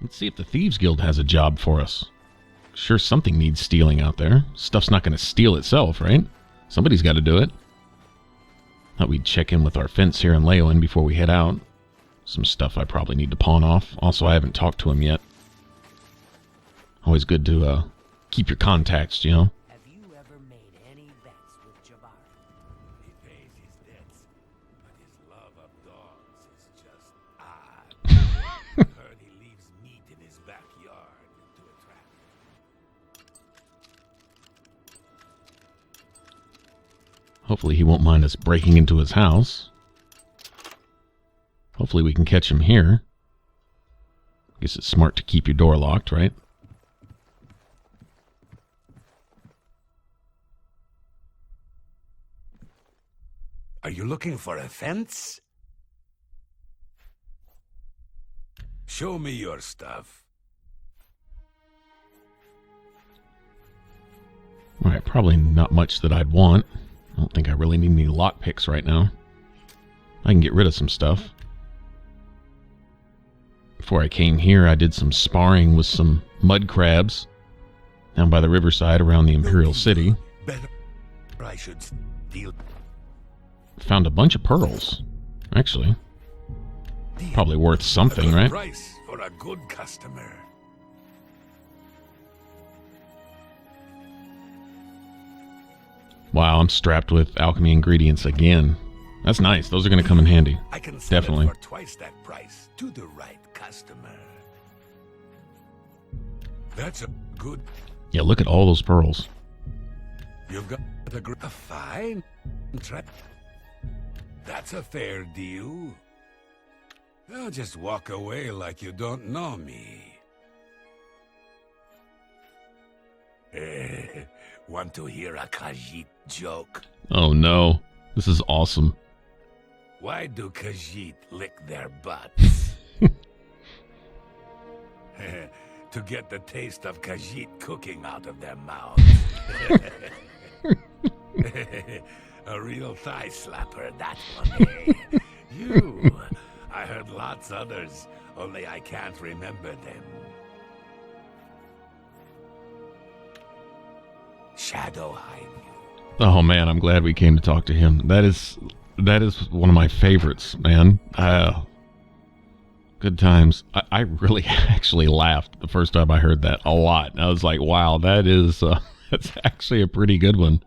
Let's see if the Thieves Guild has a job for us. Sure, something needs stealing out there. Stuff's not going to steal itself, right? Somebody's got to do it. Thought we'd check in with our fence here in Leowen before we head out. Some stuff I probably need to pawn off. Also, I haven't talked to him yet. Always good to keep your contacts, you know. Have you ever made any bets with Jabbar? He pays his debts, but his love of dogs is just odd. Heard he leaves meat in his backyard to attract. Hopefully he won't mind us breaking into his house. Hopefully we can catch him here. Guess it's smart to keep your door locked, right? Are you looking for a fence? Show me your stuff. Alright, probably not much that I'd want. I don't think I really need any lockpicks right now. I can get rid of some stuff. Before I came here, I did some sparring with some mud crabs down by the riverside around the Imperial City. Better I should deal. Found a bunch of pearls, actually. Probably worth something, right? Price for a good customer. Wow, I'm strapped with alchemy ingredients again. That's nice. Those are going to come in handy. I can sell Definitely. it for twice that price to the right customer. That's a good. Yeah, look at all those pearls. You've got a fine trap. That's a fair deal. I'll just walk away like you don't know me. Want to hear a Khajiit joke? Oh no, this is awesome. Why do Khajiit lick their butts? To get the taste of Khajiit cooking out of their mouths. A real thigh slapper, that one, eh? You. I heard lots others, only I can't remember them. Shadow hide you. Oh man, I'm glad we came to talk to him. That is one of my favorites, man. Good times. I really actually laughed the first time I heard that a lot. I was like, wow, that's actually a pretty good one.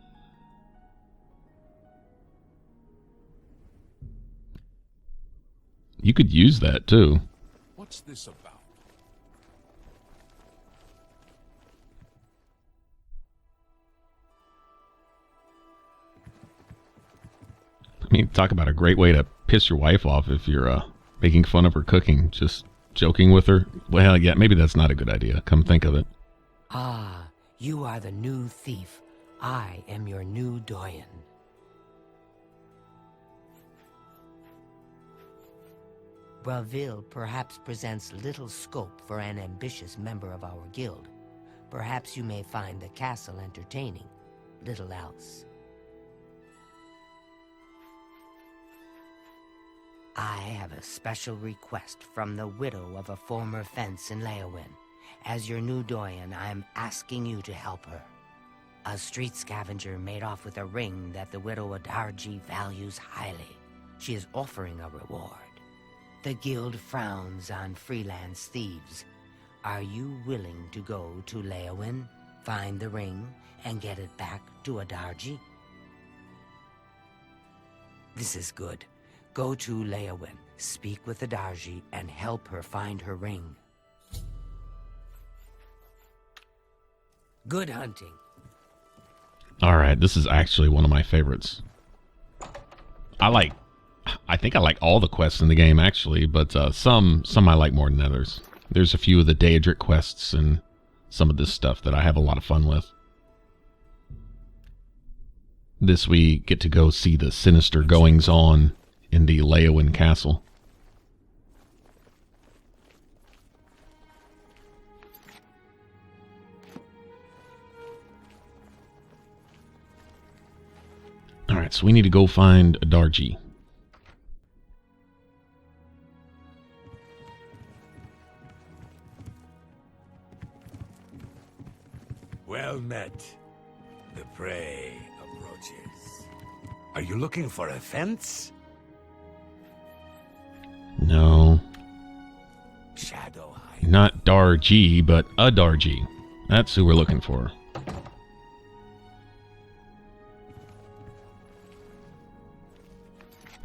You could use that too. What's this about? I mean, talk about a great way to piss your wife off if you're making fun of her cooking, just joking with her. Well, yeah, maybe that's not a good idea. Come think of it. Ah, you are the new thief. I am your new doyen. Braville perhaps presents little scope for an ambitious member of our guild. Perhaps you may find the castle entertaining, little else. I have a special request from the widow of a former fence in Leowen. As your new doyen, I am asking you to help her. A street scavenger made off with a ring that the widow Ahdarji values highly. She is offering a reward. The guild frowns on freelance thieves. Are you willing to go to Leowen, find the ring, and get it back to Ahdarji? This is good. Go to Leowen, speak with Ahdarji, and help her find her ring. Good hunting. Alright, this is actually one of my favorites. I think I like all the quests in the game, actually, but some I like more than others. There's a few of the Daedric quests and some of this stuff that I have a lot of fun with. This we get to go see the sinister goings-on in the Leowen Castle. Alright, so we need to go find Ahdarji. met. The prey approaches. Are you looking for a fence? No. Shadow hide. Not Ahdarji, but Ahdarji. That's who we're looking for.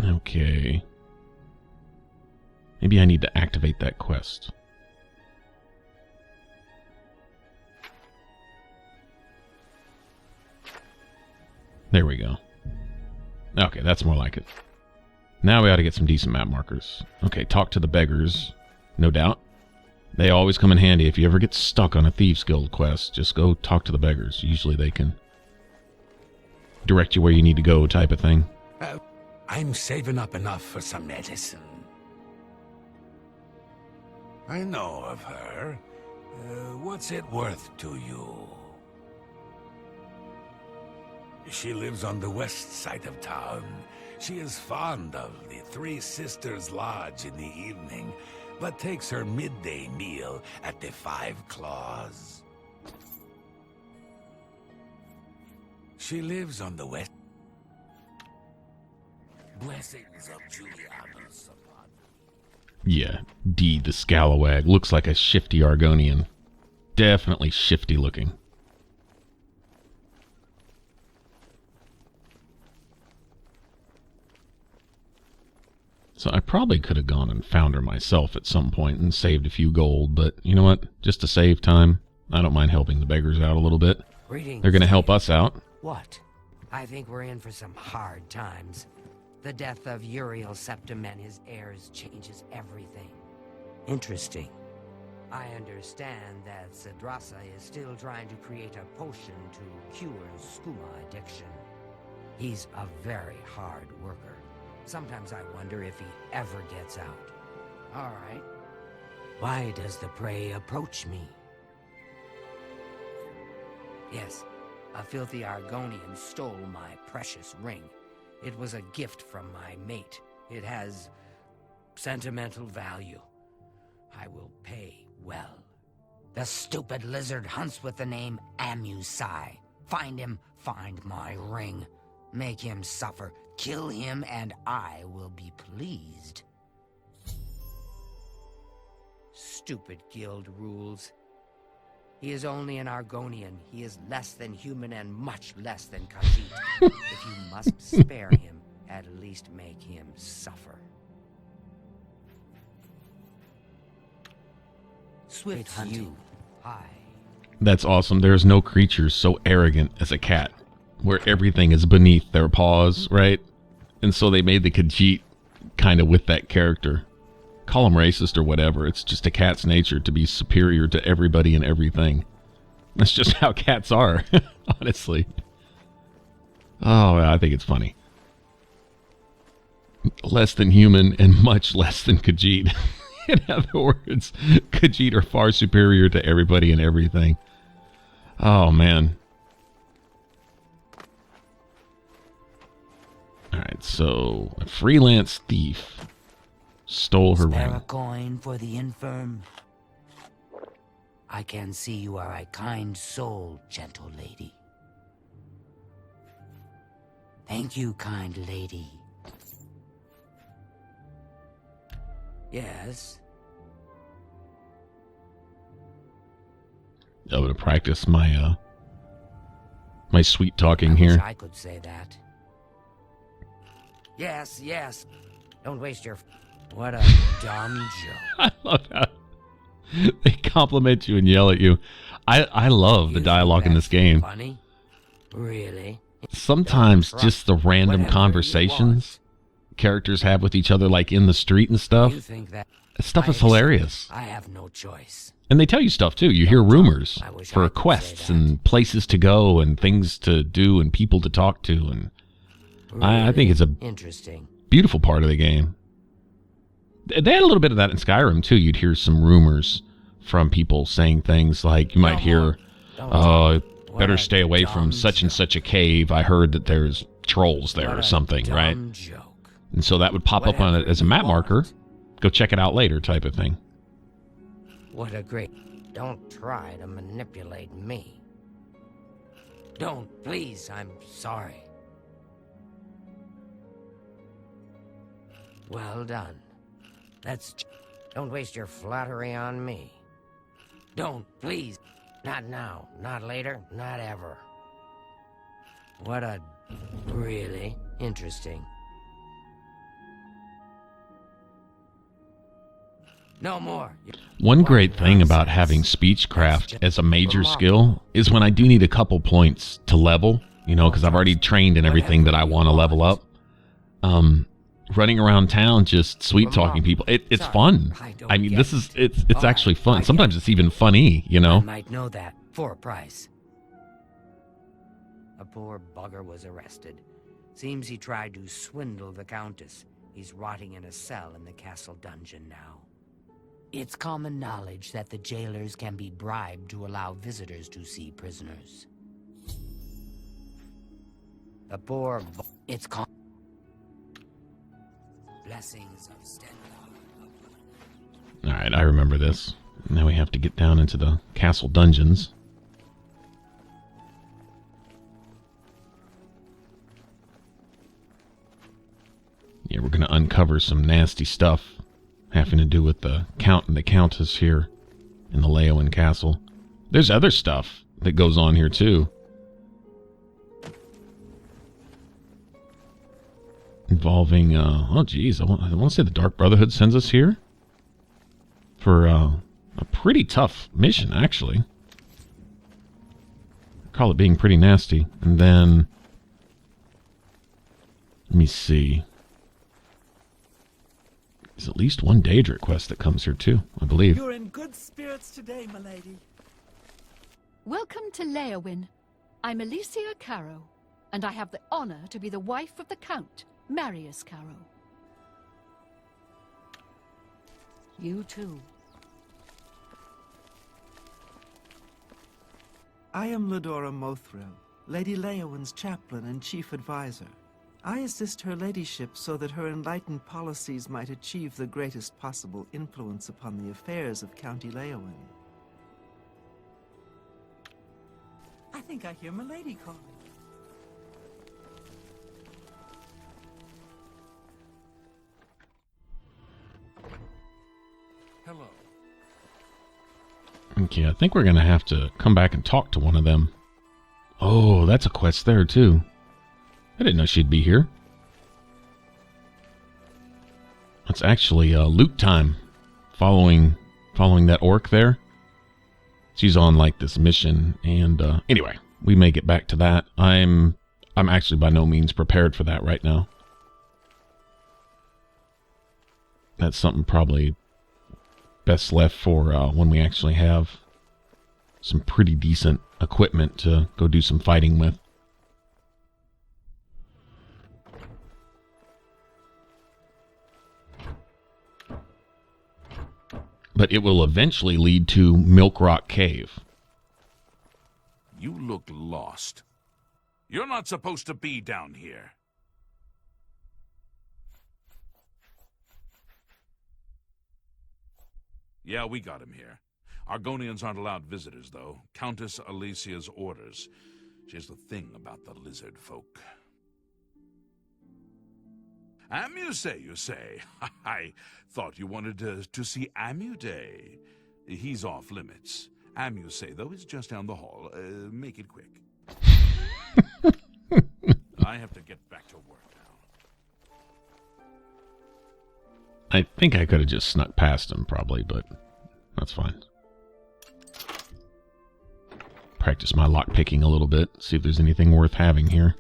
Okay. Maybe I need to activate that quest. There we go. Okay, that's more like it. Now we ought to get some decent map markers. Okay, talk to the beggars. No doubt. They always come in handy. If you ever get stuck on a Thieves Guild quest, just go talk to the beggars. Usually they can direct you where you need to go, type of thing. I'm saving up enough for some medicine. I know of her. What's it worth to you? She lives on the west side of town. She is fond of the Three Sisters Lodge in the evening, but takes her midday meal at the Five Claws. She lives on the west. Blessings of Julianus upon you. Yeah, D the Scalawag. Looks like a shifty Argonian. Definitely shifty looking. So I probably could have gone and found her myself at some point and saved a few gold, but you know what? Just to save time, I don't mind helping the beggars out a little bit. Greetings. They're going to help us out. What? I think we're in for some hard times. The death of Uriel Septim and his heirs changes everything. Interesting. I understand that Cedrasa is still trying to create a potion to cure skooma addiction. He's a very hard worker. Sometimes I wonder if he ever gets out. All right. Why does the prey approach me? Yes, a filthy Argonian stole my precious ring. It was a gift from my mate. It has sentimental value. I will pay well. The stupid lizard hunts with the name Amusai. Find him, find my ring. Make him suffer. Kill him, and I will be pleased. Stupid guild rules. He is only an Argonian. He is less than human and much less than Khajiit. If you must spare him, at least make him suffer. Swift hunting. Hi. That's awesome. There's no creature so arrogant as a cat, where everything is beneath their paws, right? And so they made the Khajiit kind of with that character. Call him racist or whatever. It's just a cat's nature to be superior to everybody and everything. That's just how cats are, honestly. Oh, I think it's funny. Less than human and much less than Khajiit. In other words, Khajiit are far superior to everybody and everything. Oh, man. Alright, so a freelance thief stole her Spare ring. a coin for the infirm. I can see you are a kind soul, gentle lady. Thank you, kind lady. Yes? I'm going to practice my my sweet talking I here. wish I could say that. Yes, yes. Don't waste your... What a dumb joke. I love how they compliment you and yell at you. I love the You dialogue think in this that's game. Funny? Really? Sometimes Don't just the random Whatever you conversations characters have with each other, like in the street and stuff. You think that... Stuff I is accept hilarious. I have no choice. And they tell you stuff too. You hear rumors I wish I for could say quests that. and places to go and things to do and people to talk to. And I think it's a Interesting. beautiful part of the game. They had a little bit of that in Skyrim too. You'd hear some rumors from people saying things like, you might hear, Don't better What a stay away from dumb such and joke. such a cave. I heard that there's trolls there What or a something, right? dumb joke. And so that would pop up on it Whatever as a you map want. marker. Go check it out later type of thing. What a great... Don't try to manipulate me. Don't, please, I'm sorry. Well done. Don't waste your flattery on me. Don't, please. Not now, not later, not ever. Really interesting. No more. One great thing about having speechcraft as a major skill is when I do need a couple points to level, you know, because I've already trained in everything that I want to level up. Running around town just sweet talking people, it's fun. I mean, it's actually fun. Sometimes it's even funny, you know. I might know that for a price. A poor bugger was arrested. Seems he tried to swindle the Countess. He's rotting in a cell in the castle dungeon now. It's common knowledge that the jailers can be bribed to allow visitors to see prisoners. The poor it's called blessings of Stenlar. Alright, I remember this. Now we have to get down into the castle dungeons. Yeah, we're going to uncover some nasty stuff having to do with the Count and the Countess here in the Leyawiin Castle. There's other stuff that goes on here too. Involving, oh geez, I want to say the Dark Brotherhood sends us here for a pretty tough mission, actually. I call it being pretty nasty. And then, let me see. There's at least one Daedric quest that comes here too, I believe. You're in good spirits today, milady. Welcome to Leyawiin. I'm Alicia Caro, and I have the honor to be the wife of the Count, Marius Caro. You too. I am Ladora Mothril, Lady Leyawiin's chaplain and chief advisor. I assist her ladyship so that her enlightened policies might achieve the greatest possible influence upon the affairs of County Leyawiin. I think I hear milady calling. Hello. Okay, I think we're going to have to come back and talk to one of them. Oh, that's a quest there too. I didn't know she'd be here. It's actually loot time. Following that orc there. She's on like this mission, and anyway, we may get back to that. I'm actually by no means prepared for that right now. That's something probably best left for when we actually have some pretty decent equipment to go do some fighting with. But it will eventually lead to Milk Rock Cave. You look lost. You're not supposed to be down here. Yeah, we got him here. Argonians aren't allowed visitors, though. Countess Alicia's orders. She's the thing about the lizard folk. Amuse, you say? I thought you wanted to see Amude. He's off limits. Amuse, though, is just down the hall. Make it quick. I have to get back to work now. I think I could have just snuck past him, probably, but that's fine. Practice my lockpicking a little bit, see if there's anything worth having here.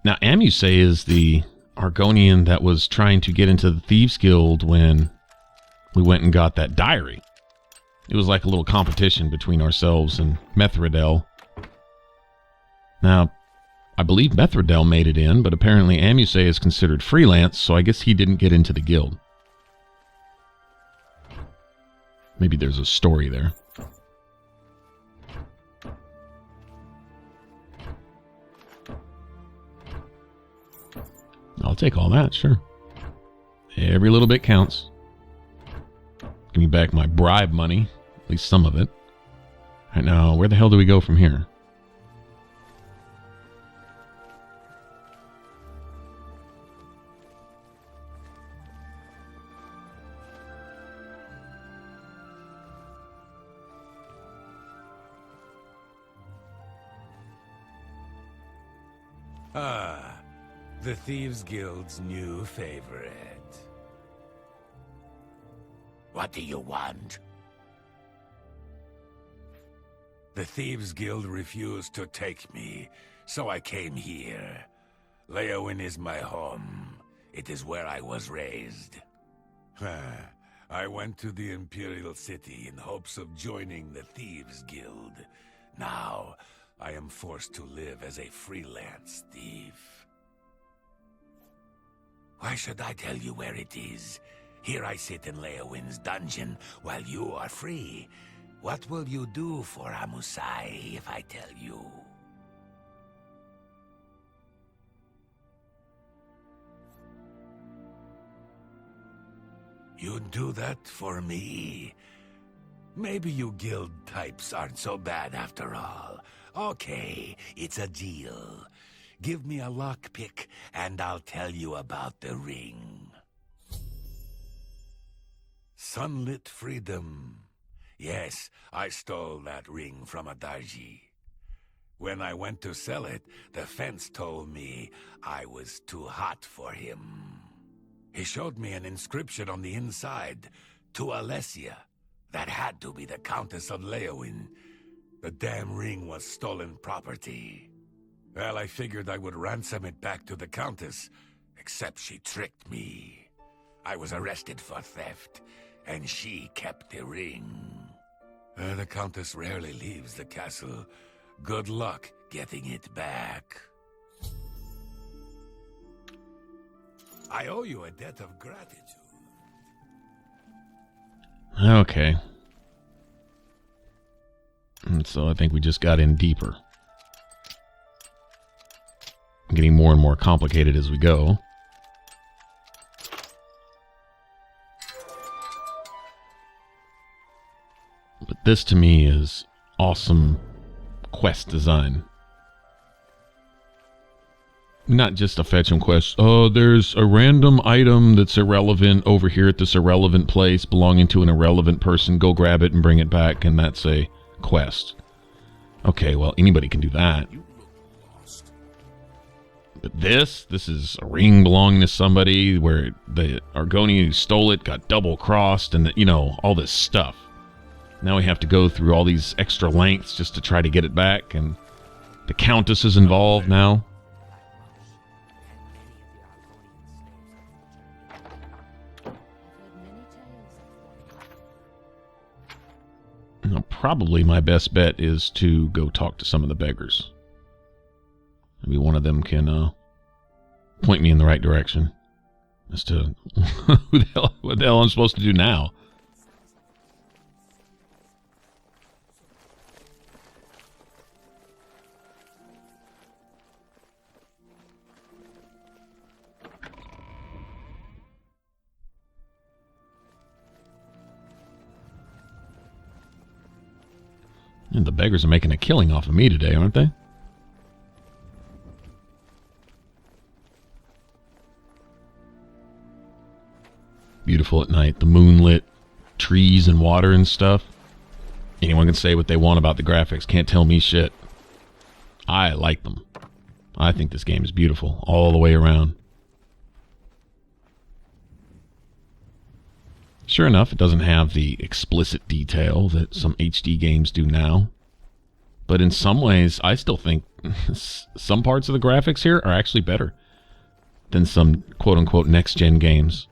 Now, Amuse is the Argonian that was trying to get into the Thieves Guild when we went and got that diary. It was like a little competition between ourselves and Methridel. Now, I believe Methridel made it in, but apparently Amuse is considered freelance, so I guess he didn't get into the guild. Maybe there's a story there. I'll take all that, sure. Every little bit counts. Give me back my bribe money. At least some of it. All right, now, where the hell do we go from here? Ah, the Thieves Guild's new favorite. What do you want? The Thieves Guild refused to take me, so I came here. Leowin is my home. It is where I was raised. I went to the Imperial City in hopes of joining the Thieves Guild. Now, I am forced to live as a freelance thief. Why should I tell you where it is? Here I sit in Leowin's dungeon while you are free. What will you do for Amusai if I tell you? You'd do that for me? Maybe you guild types aren't so bad after all. Okay, it's a deal. Give me a lockpick, and I'll tell you about the ring. Sunlit freedom. Yes, I stole that ring from Ahdarji. When I went to sell it, the fence told me I was too hot for him. He showed me an inscription on the inside, to Alessia. That had to be the Countess of Leowin. The damn ring was stolen property. Well, I figured I would ransom it back to the Countess, except she tricked me. I was arrested for theft, and she kept the ring. The Countess rarely leaves the castle. Good luck getting it back. I owe you a debt of gratitude. Okay. And so I think we just got in deeper. Getting more and more complicated as we go. But this to me is awesome quest design. Not just a fetch and quest. Oh, there's a random item that's irrelevant over here at this irrelevant place belonging to an irrelevant person. Go grab it and bring it back, and that's a quest. Okay, well, anybody can do that. But this is a ring belonging to somebody where the Argonian who stole it got double-crossed and, you know, all this stuff. Now we have to go through all these extra lengths just to try to get it back, and the Countess is involved now. Now, probably my best bet is to go talk to some of the beggars. Maybe one of them can point me in the right direction as to what the hell I'm supposed to do now. And the beggars are making a killing off of me today, aren't they? Beautiful at night. The moonlit trees and water and stuff. Anyone can say what they want about the graphics. Can't tell me shit. I like them. I think this game is beautiful all the way around. Sure enough, it doesn't have the explicit detail that some HD games do now. But in some ways, I still think some parts of the graphics here are actually better than some quote-unquote next-gen games.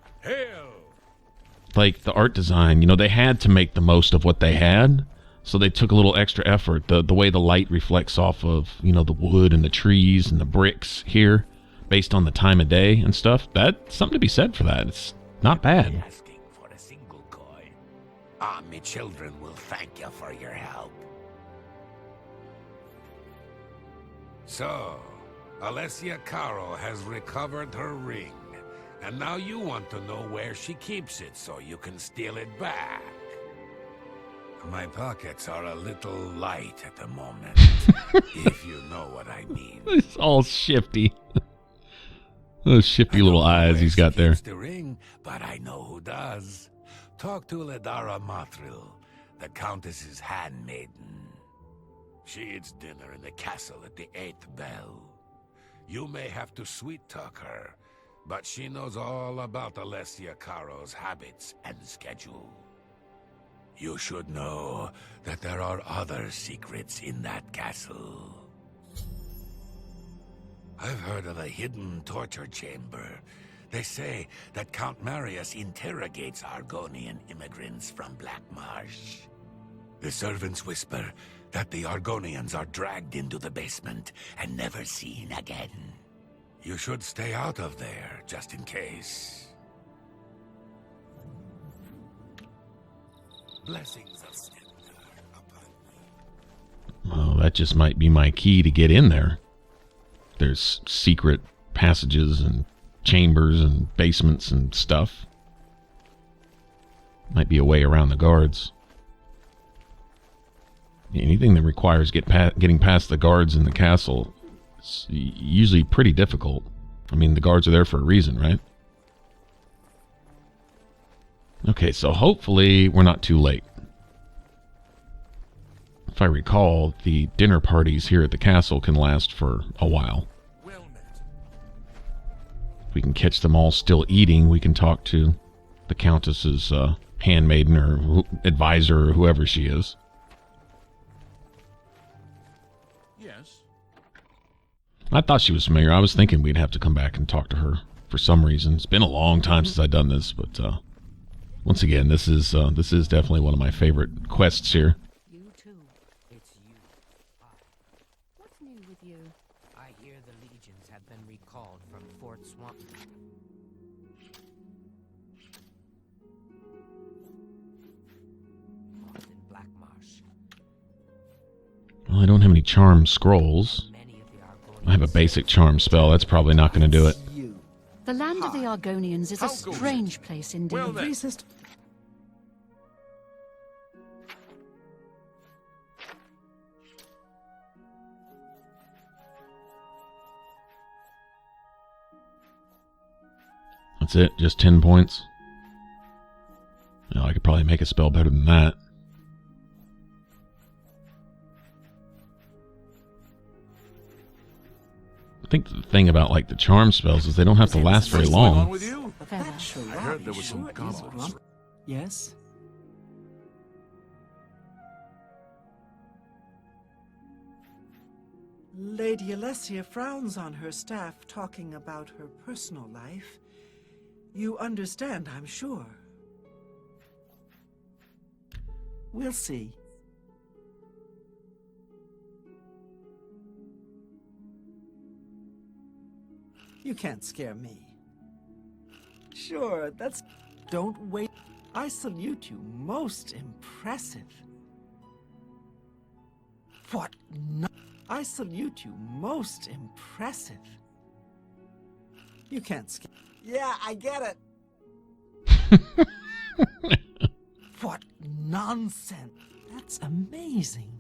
Like the art design, you know, they had to make the most of what they had, so they took a little extra effort. The way the light reflects off of, you know, the wood and the trees and the bricks here, based on the time of day and stuff, that's something to be said for that. It's not bad. My children will thank you for your help. So, Alessia Caro has recovered her ring, and now you want to know where she keeps it so you can steal it back. My pockets are a little light at the moment, if you know what I mean. It's all shifty. Those shifty little eyes he's got there. The ring, but I know who does. Talk to Ladara Mathril, the Countess's handmaiden. She eats dinner in the castle at the 8th bell. You may have to sweet-talk her, but she knows all about Alessia Caro's habits and schedule. You should know that there are other secrets in that castle. I've heard of a hidden torture chamber. They say that Count Marius interrogates Argonian immigrants from Black Marsh. The servants whisper that the Argonians are dragged into the basement and never seen again. You should stay out of there, just in case. Blessings of splendor upon you. Well, that just might be my key to get in there. There's secret passages and chambers and basements and stuff. Might be a way around the guards. Anything that requires getting past the guards in the castle is usually pretty difficult. I mean, the guards are there for a reason, right? Okay, so hopefully we're not too late. If I recall, the dinner parties here at the castle can last for a while. Well met. If we can catch them all still eating, we can talk to the Countess's handmaiden or advisor or whoever she is. Yes. I thought she was familiar. I was thinking we'd have to come back and talk to her for some reason. It's been a long time since I've done this, but once again, this is definitely one of my favorite quests here. You too. It's you. What's new with you? I hear the legions have been recalled from Fort Swamp. In Black Marsh. Well, I don't have any charm scrolls. Many of the I have a basic charm spell. That's probably not going to do it. You. The land of the Argonians is a How goes it? strange place indeed. Well then. Racist. That's it. Just 10 points. I could probably make a spell better than that. I think the thing about like the charm spells is they don't have to last very What's going on long. with you? Farewell. That sure I heard there was some is goblins. grump- Yes? Lady Alessia frowns on her staff talking about her personal life. You understand, I'm sure. We'll see. You can't scare me. Sure, that's... Don't wait. I salute you. Most impressive. What? No. I salute you. Most impressive. You can't scare... Yeah, I get it. What nonsense. That's amazing.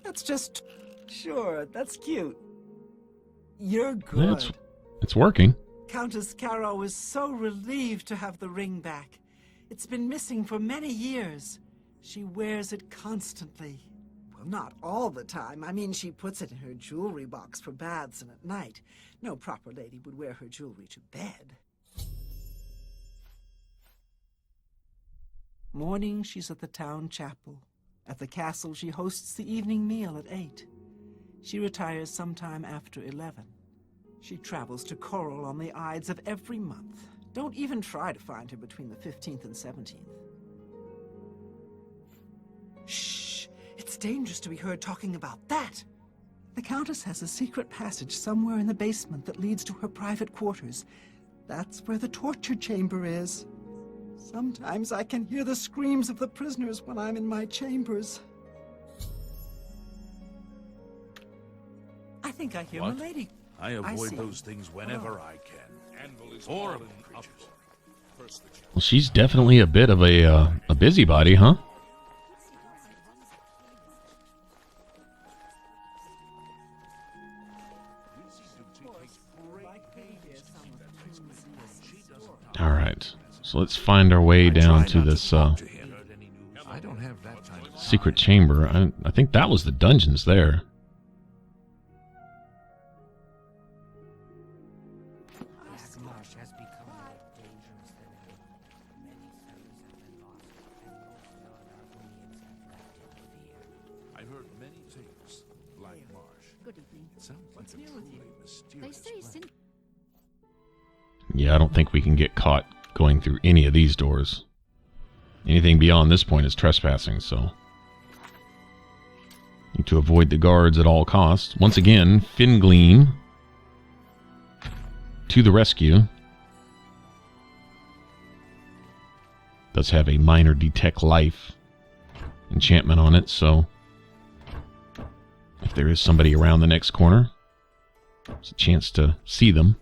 That's just... Sure, that's cute. You're good. It's working. Countess Caro is so relieved to have the ring back. It's been missing for many years. She wears it constantly. Well, not all the time. I mean, she puts it in her jewelry box for baths and at night. No proper lady would wear her jewelry to bed. Morning, she's at the town chapel. At the castle, she hosts the evening meal at 8. She retires sometime after 11. She travels to Coral on the Ides of every month. Don't even try to find her between the 15th and 17th. Shh! It's dangerous to be heard talking about that! The Countess has a secret passage somewhere in the basement that leads to her private quarters. That's where the torture chamber is. Sometimes I can hear the screams of the prisoners when I'm in my chambers. I think I hear What? Milady. I avoid see. those things whenever I can. Anvil is Horrible fallen creatures. upward. Well, she's definitely a bit of a busybody, huh? All right, so let's find our way down to this secret chamber. I think that was the dungeons there. Yeah, I don't think we can get caught going through any of these doors. Anything beyond this point is trespassing, so need to avoid the guards at all costs. Once again, Fingleam to the rescue. Does have a minor detect life enchantment on it, so if there is somebody around the next corner, it's a chance to see them.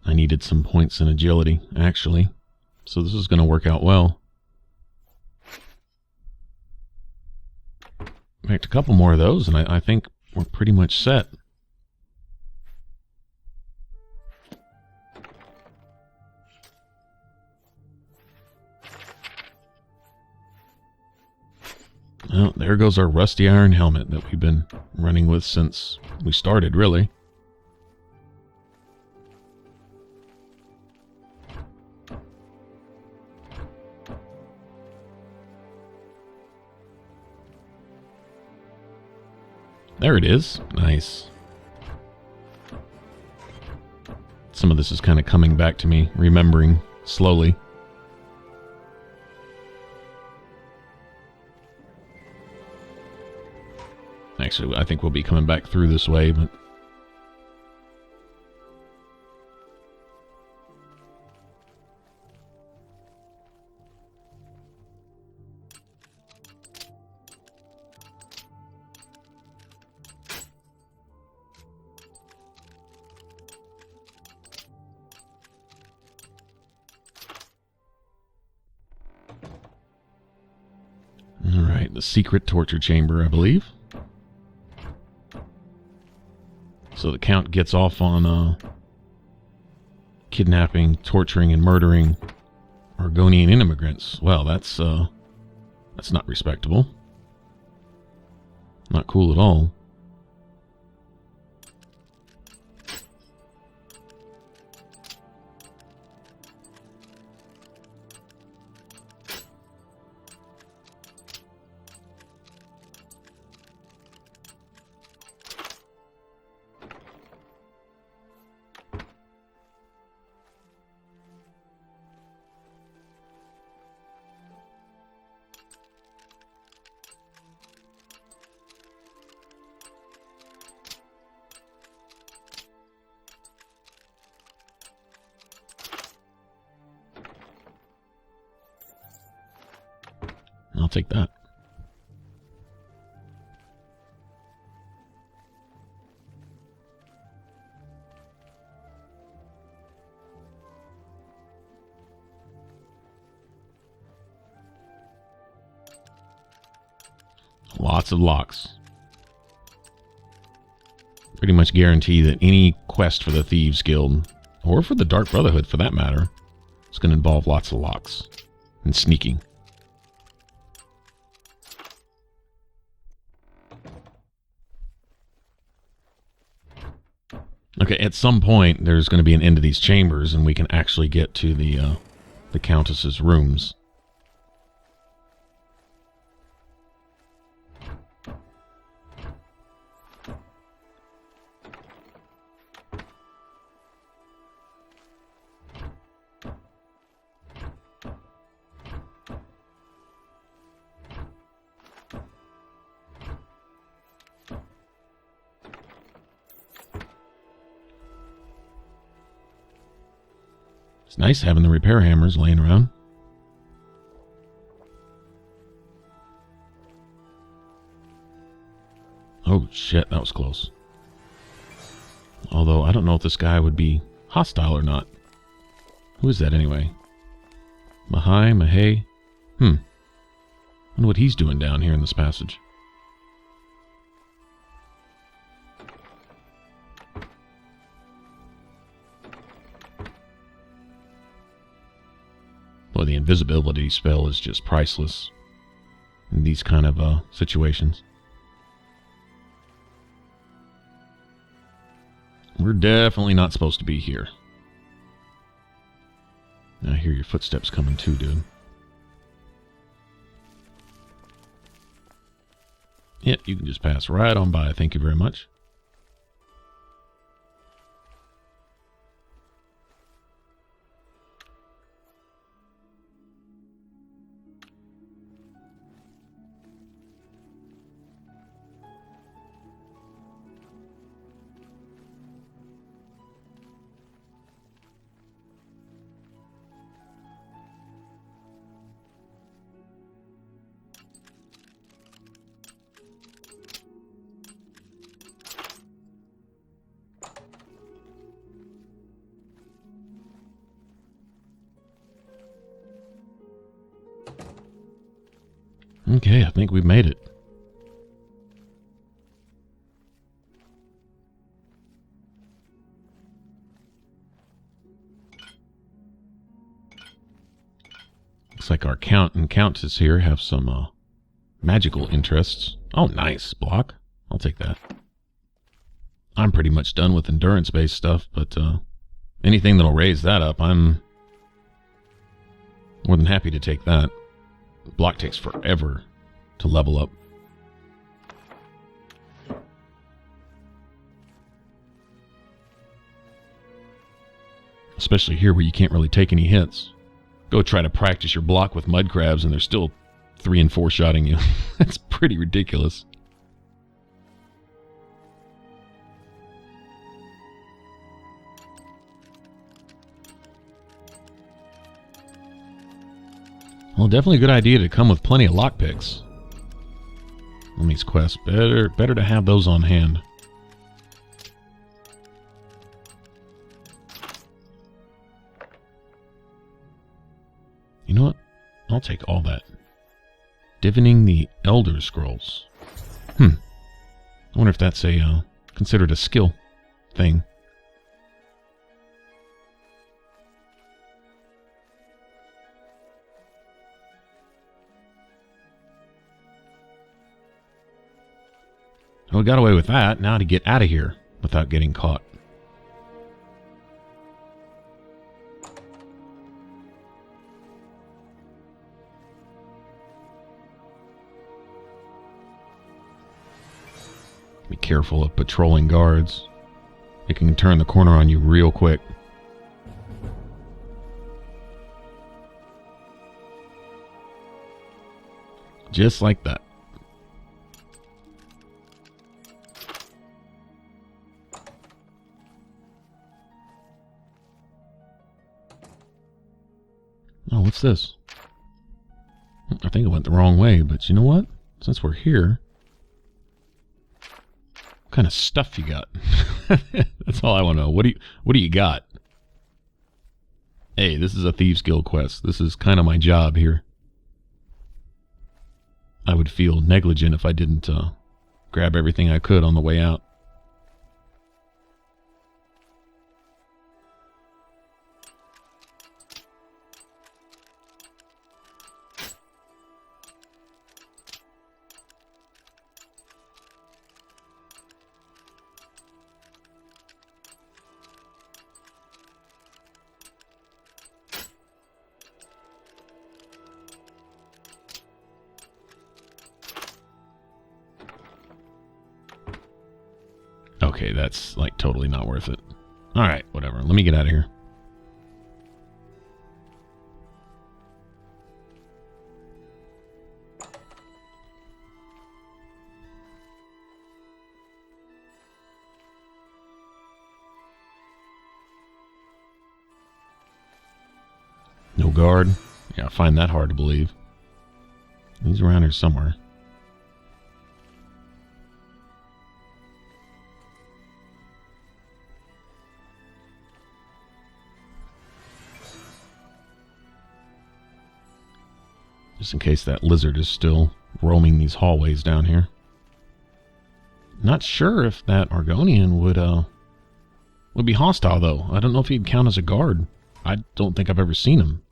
I needed some points in agility, actually, so this is going to work out well. In fact, a couple more of those, and I think we're pretty much set. Well, there goes our rusty iron helmet that we've been running with since we started, really. There it is. Nice. Some of this is kind of coming back to me, remembering slowly. Actually, I think we'll be coming back through this way, but... Alright, the secret torture chamber, I believe. So the Count gets off on kidnapping, torturing, and murdering Argonian immigrants. Well, that's not respectable. Not cool at all. I'll take that. Lots of locks. Pretty much guarantee that any quest for the Thieves Guild, or for the Dark Brotherhood for that matter, is going to involve lots of locks and sneaking. Okay, at some point there's going to be an end to these chambers, and we can actually get to the Countess's rooms. It's nice having the repair hammers laying around. Oh shit, that was close. Although, I don't know if this guy would be hostile or not. Who is that anyway? Mahey? I wonder what he's doing down here in this passage. Boy, the invisibility spell is just priceless in these kind of situations. We're definitely not supposed to be here. I hear your footsteps coming too, dude. Yeah, you can just pass right on by. Thank you very much. Okay, I think we've made it. Looks like our Count and Countess here have some magical interests. Oh, nice. Block. I'll take that. I'm pretty much done with endurance-based stuff, but anything that'll raise that up, I'm more than happy to take that. Block takes forever to level up. Especially here where you can't really take any hits. Go try to practice your block with mud crabs and they're still 3 and 4 shotting you. That's pretty ridiculous. Well, definitely a good idea to come with plenty of lockpicks on these quests. Better to have those on hand. You know what? I'll take all that. Divining the Elder Scrolls. I wonder if that's a considered a skill thing. We got away with that. Now to get out of here without getting caught. Be careful of patrolling guards. They can turn the corner on you real quick. Just like that. Oh, what's this? I think it went the wrong way, but you know what? Since we're here, what kind of stuff you got? That's all I want to know. What do you got? Hey, this is a Thieves Guild quest. This is kind of my job here. I would feel negligent if I didn't grab everything I could on the way out. Okay, that's like totally not worth it. Alright, whatever. Let me get out of here. Local guard. Yeah, I find that hard to believe. He's around here somewhere. Just in case that lizard is still roaming these hallways down here. Not sure if that Argonian would be hostile, though. I don't know if he'd count as a guard. I don't think I've ever seen him.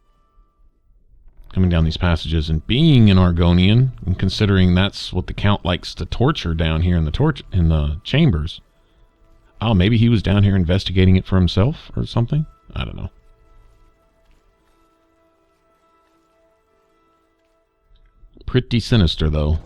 Coming down these passages and being an Argonian, and considering that's what the Count likes to torture down here in the chambers. Oh, maybe he was down here investigating it for himself or something? I don't know. Pretty sinister, though.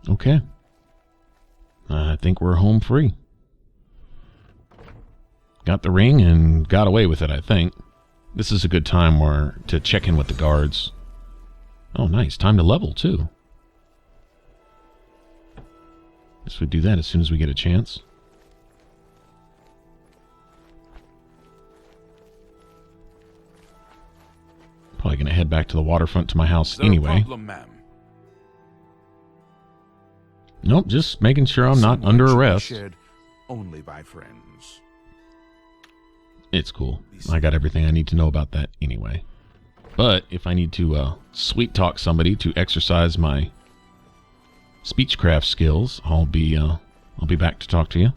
Okay. I think we're home free. Got the ring and got away with it, I think. This is a good time to check in with the guards. Oh, nice. Time to level, too. Guess we do that as soon as we get a chance. Probably going to head back to the waterfront to my house anyway. No problem, ma'am. Nope, just making sure I'm not under arrest. Shared only by friends. It's cool. I got everything I need to know about that anyway. But if I need to sweet talk somebody to exercise my speechcraft skills, I'll be back to talk to you.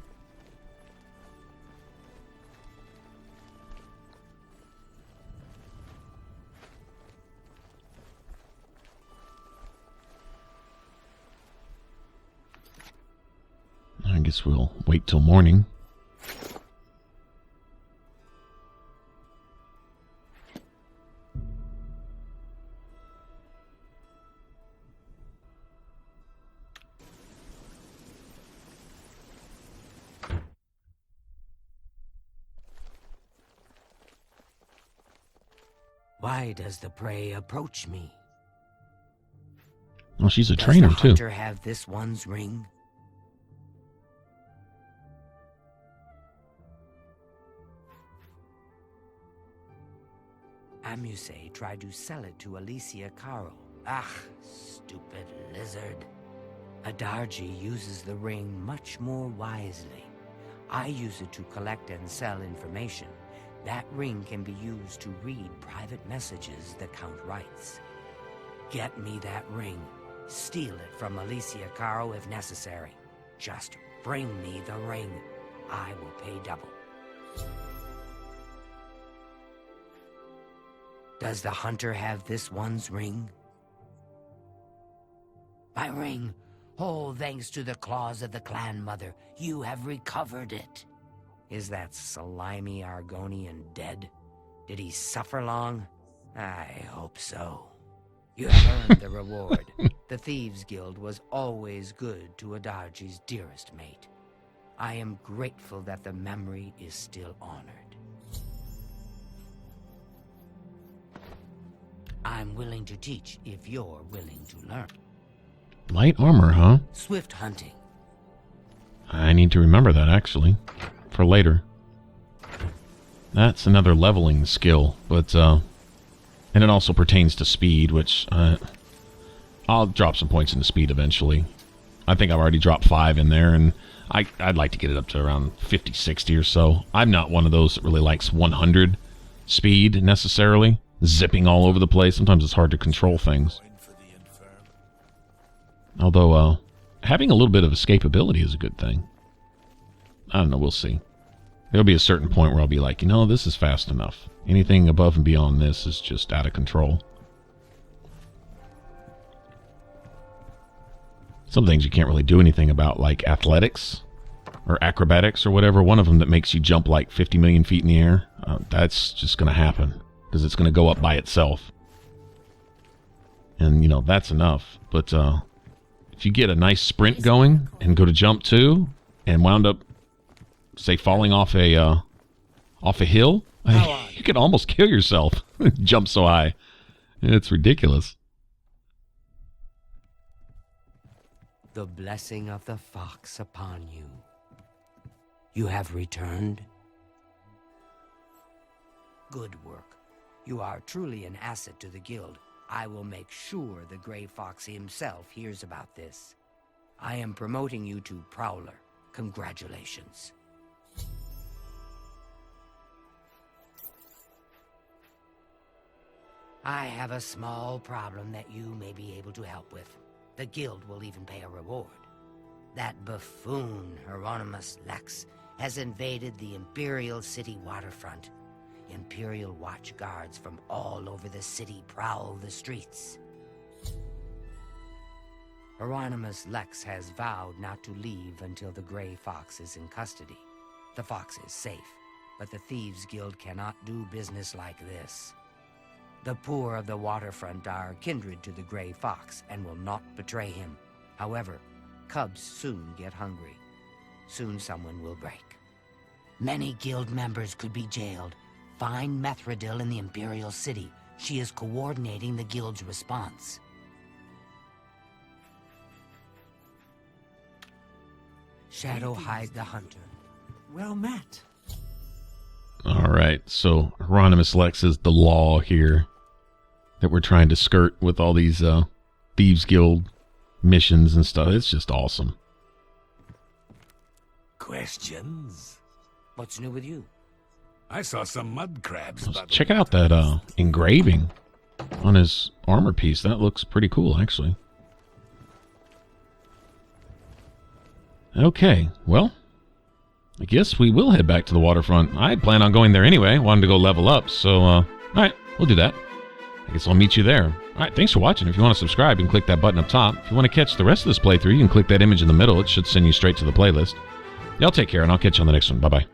I guess we'll wait till morning. Why does the prey approach me? Oh, she's a trainer, Does the too. hunter have this one's ring? Amuse tried to sell it to Alicia Caro. Ah, stupid lizard. Ahdarji uses the ring much more wisely. I use it to collect and sell information. That ring can be used to read private messages the Count writes. Get me that ring. Steal it from Alicia Caro if necessary. Just bring me the ring. I will pay double. Does the hunter have this one's ring? My ring! Oh, thanks to the claws of the clan mother, you have recovered it. Is that slimy Argonian dead? Did he suffer long? I hope so. You have earned the reward. The Thieves Guild was always good to Ahdarji's dearest mate. I am grateful that the memory is still honored. I'm willing to teach if you're willing to learn. Light armor, huh? Swift hunting. I need to remember that, actually, for later. That's another leveling skill, but, and it also pertains to speed, which, I'll drop some points into speed eventually. I think I've already dropped 5 in there, and I'd like to get it up to around 50, 60 or so. I'm not one of those that really likes 100 speed, necessarily. Zipping all over the place. Sometimes it's hard to control things. Although, having a little bit of escapability is a good thing. I don't know, we'll see. There'll be a certain point where I'll be like, you know, this is fast enough. Anything above and beyond this is just out of control. Some things you can't really do anything about, like athletics or acrobatics or whatever. One of them that makes you jump like 50 million feet in the air. That's just going to happen. Because it's going to go up by itself. And, you know, that's enough. But if if you get a nice sprint going and go to jump 2 and wound up, say, falling off a hill, you could almost kill yourself. Jump so high. It's ridiculous. The blessing of the fox upon you. You have returned. Good work. You are truly an asset to the guild. I will make sure the Grey Fox himself hears about this. I am promoting you to Prowler. Congratulations. I have a small problem that you may be able to help with. The guild will even pay a reward. That buffoon, Hieronymus Lex, has invaded the Imperial City waterfront. Imperial watch guards from all over the city prowl the streets. Hieronymus Lex has vowed not to leave until the Grey Fox is in custody. The Fox is safe, but the Thieves Guild cannot do business like this. The poor of the waterfront are kindred to the Grey Fox and will not betray him. However, cubs soon get hungry. Soon someone will break. Many guild members could be jailed. Find Methredil in the Imperial City. She is coordinating the guild's response. Shadowhide the Hunter. Well met. All right, so Hieronymus Lex is the law here that we're trying to skirt with all these Thieves Guild missions and stuff. It's just awesome. Questions? What's new with you? I saw some mud crabs. Check out that engraving on his armor piece. That looks pretty cool, actually. Okay, well, I guess we will head back to the waterfront. I plan on going there anyway. Wanted to go level up, so, all right, we'll do that. I guess I'll meet you there. All right, thanks for watching. If you want to subscribe, you can click that button up top. If you want to catch the rest of this playthrough, you can click that image in the middle. It should send you straight to the playlist. Y'all take care, and I'll catch you on the next one. Bye-bye.